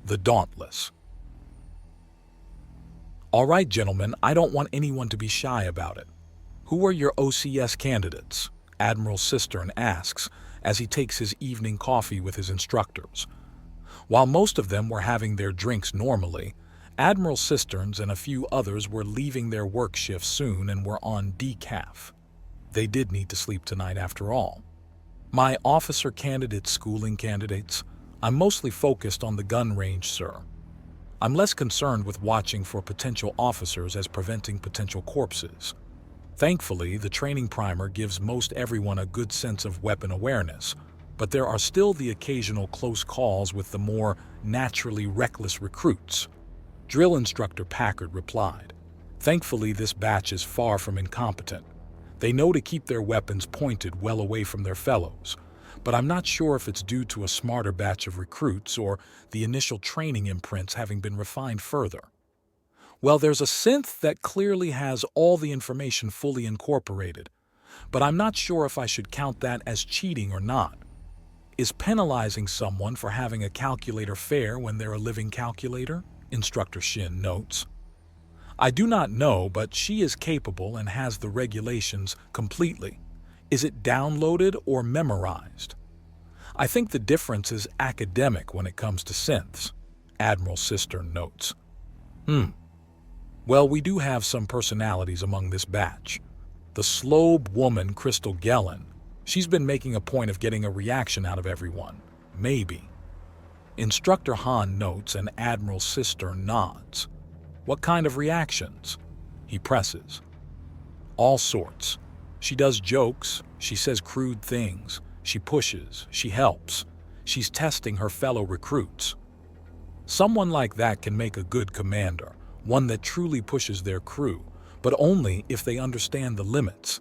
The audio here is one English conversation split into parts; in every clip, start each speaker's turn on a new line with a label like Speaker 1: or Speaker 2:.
Speaker 1: The Dauntless. All right, gentlemen, I don't want anyone to be shy about it. Who are your OCS candidates? Admiral Cistern asks as he takes his evening coffee with his instructors. While most of them were having their drinks normally, Admiral Cisterns and a few others were leaving their work shift soon and were on decaf. They did need to sleep tonight after all. My officer candidate schooling candidates, I'm mostly focused on the gun range, sir. I'm less concerned with watching for potential officers as preventing potential corpses. Thankfully, the training primer gives most everyone a good sense of weapon awareness, but there are still the occasional close calls with the more naturally reckless recruits. Drill Instructor Packard replied. Thankfully, this batch is far from incompetent. They know to keep their weapons pointed well away from their fellows, but I'm not sure if it's due to a smarter batch of recruits or the initial training imprints having been refined further. Well, there's a synth that clearly has all the information fully incorporated, but I'm not sure if I should count that as cheating or not. Is penalizing someone for having a calculator fair when they're a living calculator? Instructor Shin notes. I do not know, but she is capable and has the regulations completely. Is it downloaded or memorized? I think the difference is academic when it comes to synths, Admiral Cistern notes. Well, we do have some personalities among this batch. The slobe woman, Crystal Gellin, she's been making a point of getting a reaction out of everyone. Maybe. Instructor Han notes and Admiral Cistern nods. What kind of reactions? He presses. All sorts. She does jokes, she says crude things, she pushes, she helps. She's testing her fellow recruits. Someone like that can make a good commander, one that truly pushes their crew, but only if they understand the limits.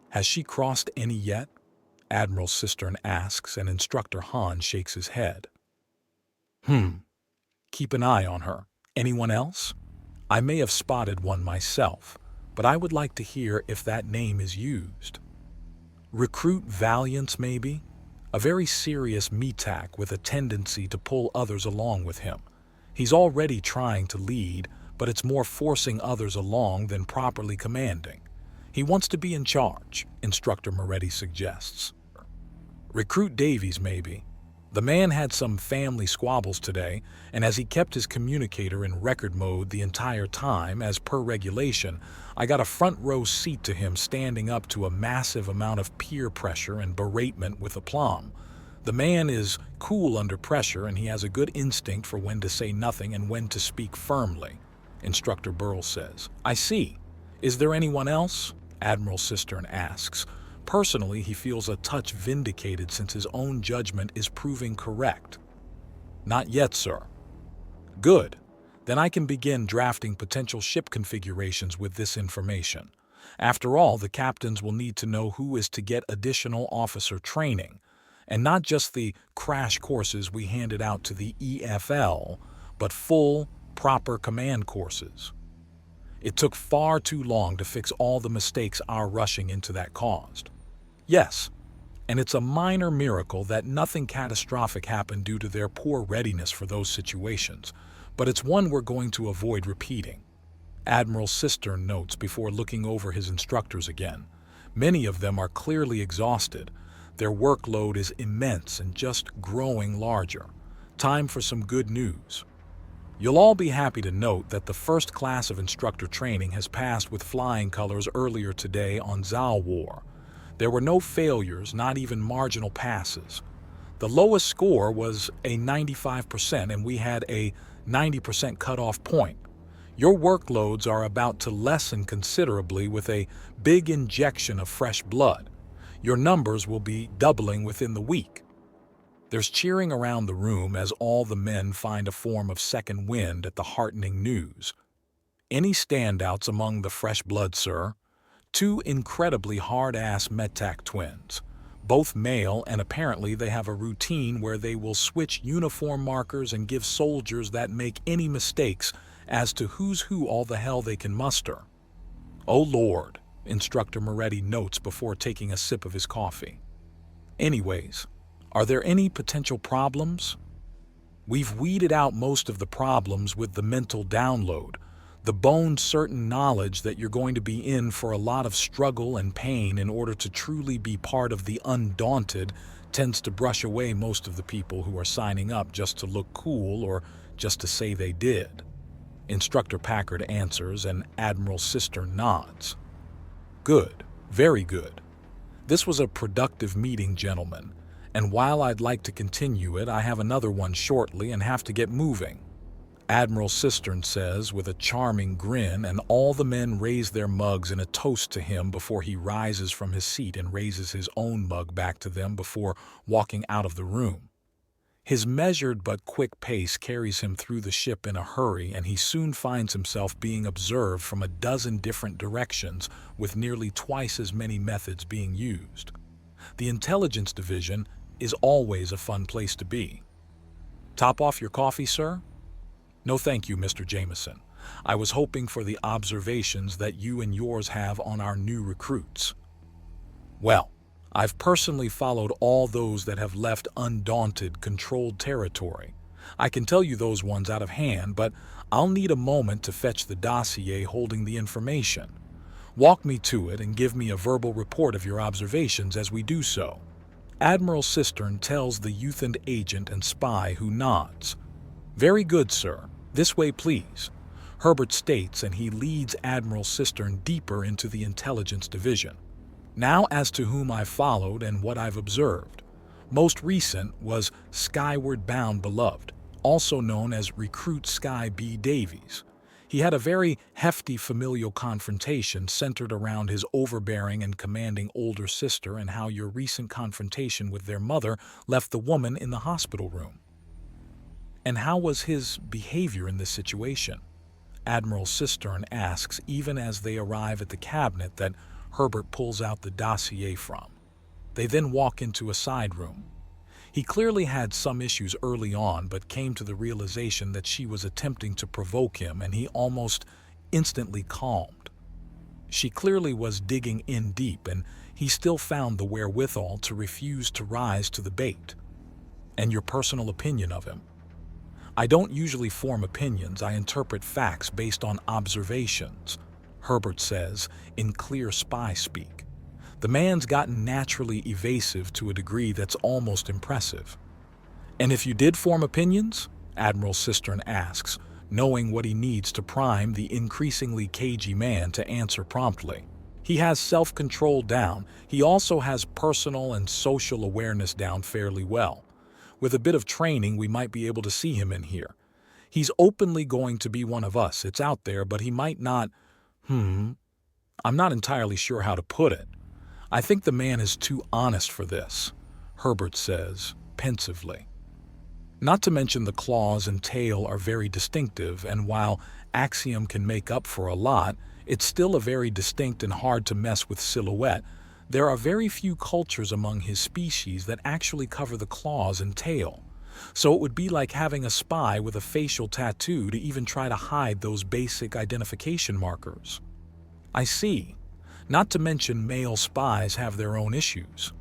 Speaker 1: Has she crossed any yet? Admiral Cistern asks, and Instructor Han shakes his head. Keep an eye on her. Anyone else? I may have spotted one myself, but I would like to hear if that name is used. Recruit Valiance, maybe? A very serious METAC with a tendency to pull others along with him. He's already trying to lead, but it's more forcing others along than properly commanding. He wants to be in charge, Instructor Moretti suggests. Recruit Davies, maybe. The man had some family squabbles today, and as he kept his communicator in record mode the entire time, as per regulation, I got a front row seat to him standing up to a massive amount of peer pressure and beratement with aplomb. The man is cool under pressure, and he has a good instinct for when to say nothing and when to speak firmly, Instructor Burl says. I see. Is there anyone else? Admiral Cistern asks. Personally, he feels a touch vindicated since his own judgment is proving correct. Not yet, sir. Good. Then I can begin drafting potential ship configurations with this information. After all, the captains will need to know who is to get additional officer training, and not just the crash courses we handed out to the EFL, but full, proper command courses. It took far too long to fix all the mistakes our rushing into that caused. Yes, and it's a minor miracle that nothing catastrophic happened due to their poor readiness for those situations, but it's one we're going to avoid repeating. Admiral Cistern notes before looking over his instructors again. Many of them are clearly exhausted. Their workload is immense and just growing larger. Time for some good news. You'll all be happy to note that the first class of instructor training has passed with flying colors earlier today on Zalwar. There were no failures, not even marginal passes. The lowest score was a 95%, and we had a 90% cutoff point. Your workloads are about to lessen considerably with a big injection of fresh blood. Your numbers will be doubling within the week. There's cheering around the room as all the men find a form of second wind at the heartening news. Any standouts among the fresh blood, sir? 2 incredibly hard-ass METAC twins, both male, and apparently they have a routine where they will switch uniform markers and give soldiers that make any mistakes as to who's who all the hell they can muster. Oh Lord, Instructor Moretti notes before taking a sip of his coffee. Anyways, are there any potential problems? We've weeded out most of the problems with the mental download, the bone-certain knowledge that you're going to be in for a lot of struggle and pain in order to truly be part of the undaunted tends to brush away most of the people who are signing up just to look cool or just to say they did. Instructor Packard answers and Admiral Cistern nods. Good, very good. This was a productive meeting, gentlemen, and while I'd like to continue it, I have another one shortly and have to get moving. Admiral Cistern says with a charming grin, and all the men raise their mugs in a toast to him before he rises from his seat and raises his own mug back to them before walking out of the room. His measured but quick pace carries him through the ship in a hurry, and he soon finds himself being observed from a dozen different directions with nearly twice as many methods being used. The intelligence division is always a fun place to be. Top off your coffee, sir? No thank you, Mr. Jameson. I was hoping for the observations that you and yours have on our new recruits. Well, I've personally followed all those that have left undaunted, controlled territory. I can tell you those ones out of hand, but I'll need a moment to fetch the dossier holding the information. Walk me to it and give me a verbal report of your observations as we do so. Admiral Cistern tells the youthened agent and spy, who nods. Very good, sir. This way, please. Herbert states, and he leads Admiral Cistern deeper into the intelligence division. Now as to whom I followed and what I've observed. Most recent was Skyward Bound Beloved, also known as Recruit Sky B. Davies. He had a very hefty familial confrontation centered around his overbearing and commanding older sister and how your recent confrontation with their mother left the woman in the hospital room. And how was his behavior in this situation? Admiral Cistern asks, even as they arrive at the cabinet that Herbert pulls out the dossier from. They then walk into a side room. He clearly had some issues early on, but came to the realization that she was attempting to provoke him, and he almost instantly calmed. She clearly was digging in deep, and he still found the wherewithal to refuse to rise to the bait. And your personal opinion of him? I don't usually form opinions, I interpret facts based on observations, Herbert says in clear spy speak. The man's gotten naturally evasive to a degree that's almost impressive. And if you did form opinions? Admiral Cistern asks, knowing what he needs to prime the increasingly cagey man to answer promptly. He has self-control down. He also has personal and social awareness down fairly well. With a bit of training, we might be able to see him in here. He's openly going to be one of us. It's out there, but he might not... I'm not entirely sure how to put it. I think the man is too honest for this, Herbert says, pensively. Not to mention the claws and tail are very distinctive, and while Axiom can make up for a lot, it's still a very distinct and hard to mess with silhouette. There are very few cultures among his species that actually cover the claws and tail. So it would be like having a spy with a facial tattoo to even try to hide those basic identification markers. I see. Not to mention male spies have their own issues.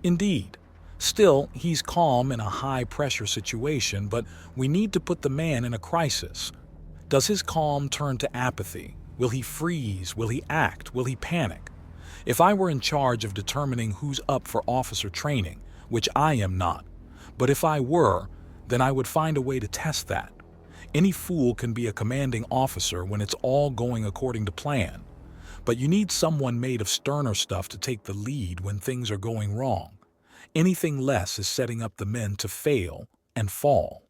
Speaker 1: Indeed. Still, he's calm in a high-pressure situation, but we need to put the man in a crisis. Does his calm turn to apathy? Will he freeze? Will he act? Will he panic? If I were in charge of determining who's up for officer training, which I am not, but if I were, then I would find a way to test that. Any fool can be a commanding officer when it's all going according to plan. But you need someone made of sterner stuff to take the lead when things are going wrong. Anything less is setting up the men to fail and fall.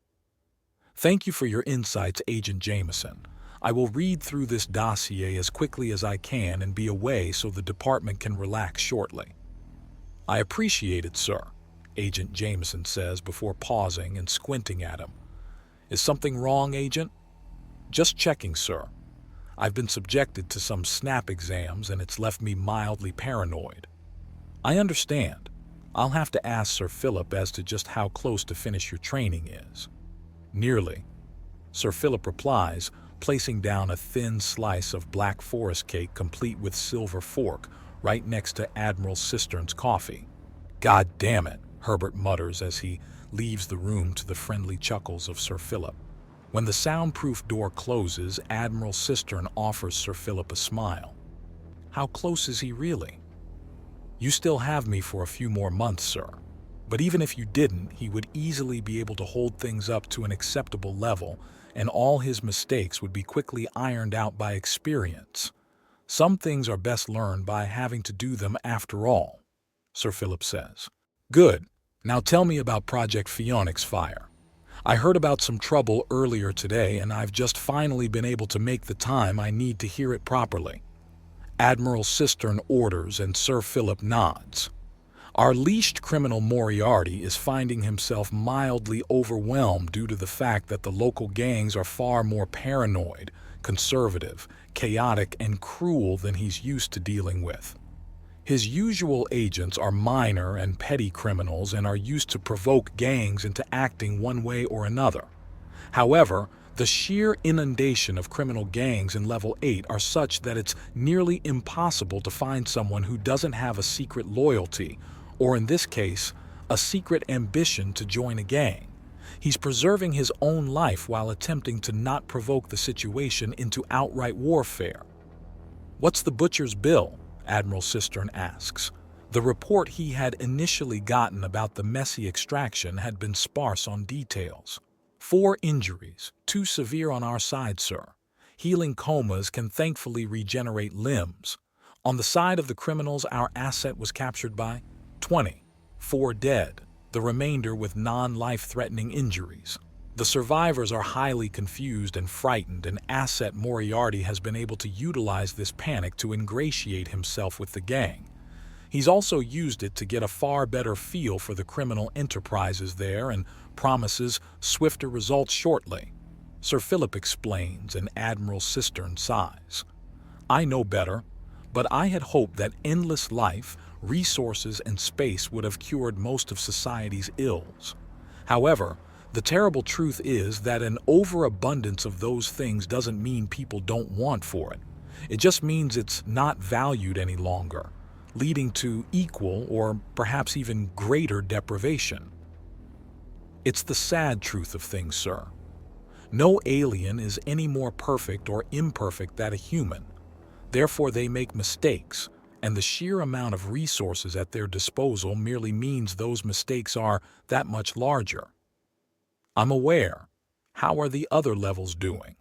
Speaker 1: Thank you for your insights, Agent Jameson. I will read through this dossier as quickly as I can and be away so the department can relax shortly. I appreciate it, sir, Agent Jameson says before pausing and squinting at him. Is something wrong, Agent? Just checking, sir. I've been subjected to some snap exams and it's left me mildly paranoid. I understand. I'll have to ask Sir Philip as to just how close to finish your training is. Nearly. Sir Philip replies, placing down a thin slice of black forest cake complete with silver fork right next to Admiral Cistern's coffee. God damn it, Herbert mutters as he leaves the room to the friendly chuckles of Sir Philip. When the soundproof door closes, Admiral Cistern offers Sir Philip a smile. How close is he really? You still have me for a few more months, sir. But even if you didn't, he would easily be able to hold things up to an acceptable level, and all his mistakes would be quickly ironed out by experience. Some things are best learned by having to do them after all, Sir Philip says. Good. Now tell me about Project Phoenix Fire. I heard about some trouble earlier today, and I've just finally been able to make the time I need to hear it properly. Admiral Cistern orders, and Sir Philip nods. Our leashed criminal Moriarty is finding himself mildly overwhelmed due to the fact that the local gangs are far more paranoid, conservative, chaotic, and cruel than he's used to dealing with. His usual agents are minor and petty criminals and are used to provoke gangs into acting one way or another. However, the sheer inundation of criminal gangs in Level 8 are such that it's nearly impossible to find someone who doesn't have a secret loyalty, or in this case, a secret ambition to join a gang. He's preserving his own life while attempting to not provoke the situation into outright warfare. What's the butcher's bill? Admiral Cistern asks. The report he had initially gotten about the messy extraction had been sparse on details. 4 injuries, 2 severe on our side, sir. Healing comas can thankfully regenerate limbs. On the side of the criminals our asset was captured by, 20, 4 dead, the remainder with non-life-threatening injuries. The survivors are highly confused and frightened, and Asset Moriarty has been able to utilize this panic to ingratiate himself with the gang. He's also used it to get a far better feel for the criminal enterprises there and promises swifter results shortly. Sir Philip explains, and Admiral Cistern sighs. I know better, but I had hoped that endless life, resources, and space would have cured most of society's ills. However, the terrible truth is that an overabundance of those things doesn't mean people don't want for it. It just means it's not valued any longer, leading to equal or perhaps even greater deprivation. It's the sad truth of things, sir. No alien is any more perfect or imperfect than a human. Therefore, they make mistakes, and the sheer amount of resources at their disposal merely means those mistakes are that much larger. I'm aware. How are the other levels doing?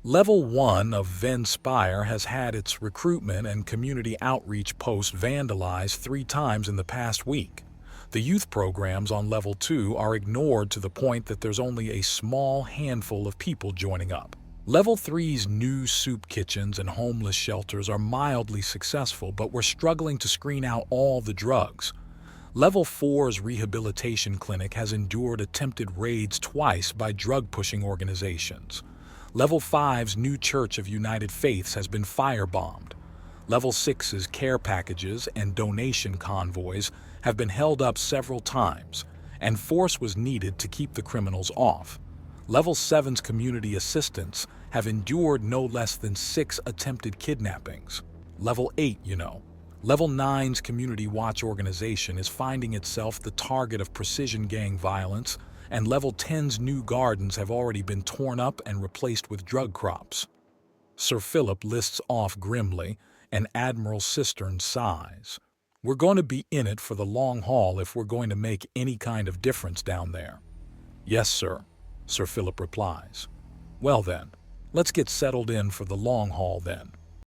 Speaker 1: Level 1 of Ven Spire has had its recruitment and community outreach post vandalized 3 times in the past week. The youth programs on Level 2 are ignored to the point that there's only a small handful of people joining up. Level 3's new soup kitchens and homeless shelters are mildly successful, but we're struggling to screen out all the drugs. Level 4's rehabilitation clinic has endured attempted raids twice by drug-pushing organizations. Level 5's new Church of United Faiths has been firebombed. Level 6's care packages and donation convoys have been held up several times, and force was needed to keep the criminals off. Level 7's community assistants have endured no less than 6 attempted kidnappings. Level 8, Level 9's Community Watch organization is finding itself the target of precision gang violence, and Level 10's new gardens have already been torn up and replaced with drug crops. Sir Philip lists off grimly, and Admiral Cistern sighs. We're going to be in it for the long haul if we're going to make any kind of difference down there. Yes, sir, Sir Philip replies. Well then, let's get settled in for the long haul then.